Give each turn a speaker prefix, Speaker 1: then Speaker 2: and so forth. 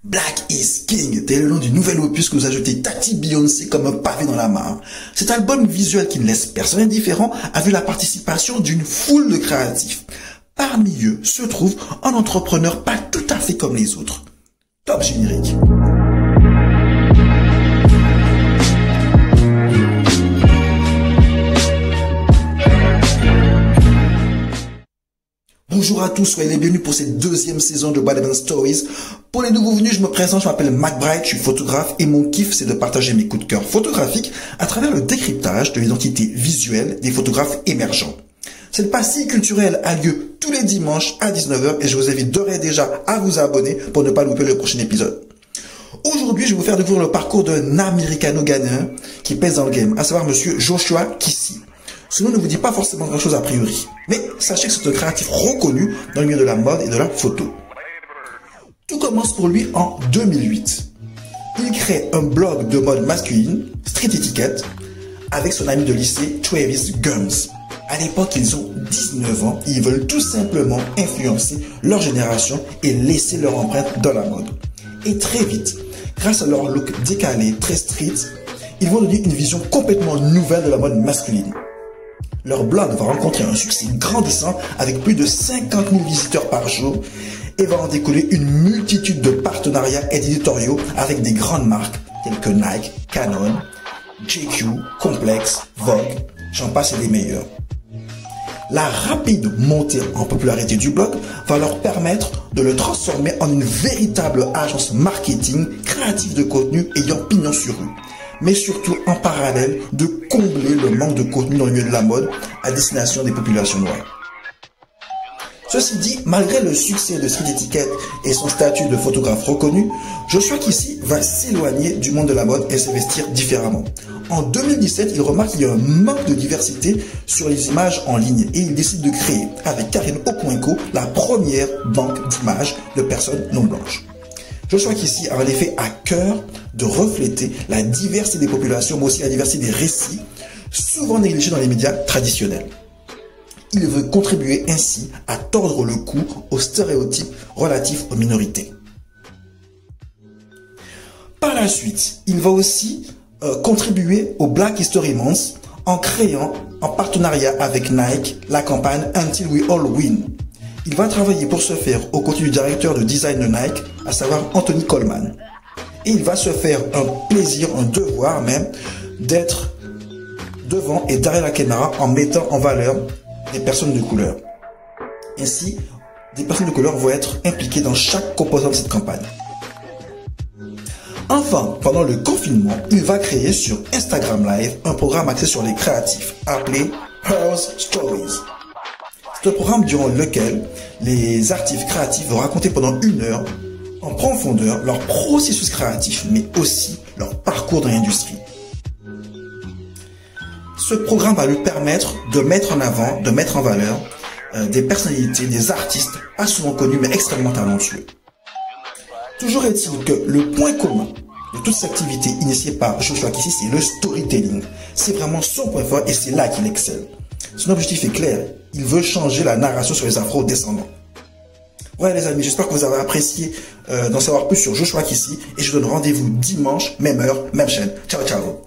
Speaker 1: Black is King, tel est le nom du nouvel opus que nous a jeté Tati Beyoncé comme un pavé dans la mare. Cet album visuel qui ne laisse personne indifférent a vu la participation d'une foule de créatifs. Parmi eux se trouve un entrepreneur pas tout à fait comme les autres. Top générique. Bonjour à tous, soyez les bienvenus pour cette deuxième saison de Bad Event Stories. Pour les nouveaux venus, je me présente, je m'appelle McBride, je suis photographe et mon kiff c'est de partager mes coups de cœur photographiques à travers le décryptage de l'identité visuelle des photographes émergents. Cette pastille culturelle a lieu tous les dimanches à 19h et je vous invite d'ores et déjà à vous abonner pour ne pas louper le prochain épisode. Aujourd'hui, je vais vous faire découvrir le parcours d'un Américano-Ghanéen qui pèse dans le game, à savoir monsieur Joshua Kissi. Ce nom ne vous dit pas forcément grand chose a priori, mais sachez que c'est un créatif reconnu dans le milieu de la mode et de la photo. Tout commence pour lui en 2008. Il crée un blog de mode masculine, Street Etiquette, avec son ami de lycée Travis Guns. À l'époque, ils ont 19 ans et ils veulent tout simplement influencer leur génération et laisser leur empreinte dans la mode. Et très vite, grâce à leur look décalé, très street, ils vont donner une vision complètement nouvelle de la mode masculine. Leur blog va rencontrer un succès grandissant avec plus de 50 000 visiteurs par jour et va en découler une multitude de partenariats éditoriaux avec des grandes marques telles que Nike, Canon, JQ, Complex, Vogue, j'en passe et des meilleurs. La rapide montée en popularité du blog va leur permettre de le transformer en une véritable agence marketing créative de contenu ayant pignon sur rue, mais surtout en parallèle de combler le manque de contenu dans le milieu de la mode à destination des populations noires. Ceci dit, malgré le succès de Street Etiquette et son statut de photographe reconnu, Joshua Kissi va s'éloigner du monde de la mode et s'investir différemment. En 2017, il remarque qu'il y a un manque de diversité sur les images en ligne et il décide de créer, avec Karine Opoinko, la première banque d'images de personnes non blanches. Joshua Kissi a en effet à cœur de refléter la diversité des populations, mais aussi la diversité des récits, souvent négligés dans les médias traditionnels. Il veut contribuer ainsi à tordre le cou aux stéréotypes relatifs aux minorités. Par la suite, il va aussi contribuer au Black History Month en créant, en partenariat avec Nike, la campagne Until We All Win. Il va travailler pour ce faire aux côtés du directeur de design de Nike, à savoir Anthony Coleman. Et il va se faire un plaisir, un devoir même, d'être devant et derrière la caméra en mettant en valeur des personnes de couleur. Ainsi, des personnes de couleur vont être impliquées dans chaque composant de cette campagne. Enfin, pendant le confinement, il va créer sur Instagram Live un programme axé sur les créatifs, appelé Her Stories. C'est un programme durant lequel les artistes créatifs vont raconter pendant 1 heure en profondeur leur processus créatif, mais aussi leur parcours dans l'industrie. Ce programme va lui permettre de mettre en avant, de mettre en valeur des personnalités, des artistes pas souvent connus mais extrêmement talentueux. Toujours est-il que le point commun de toute cette activité initiée par Joshua Kissi, c'est le storytelling. C'est vraiment son point fort et c'est là qu'il excelle. Son objectif est clair, il veut changer la narration sur les afro-descendants. Voilà les amis, j'espère que vous avez apprécié d'en savoir plus sur Joshua Kissi et je vous donne rendez-vous dimanche, même heure, même chaîne. Ciao ciao.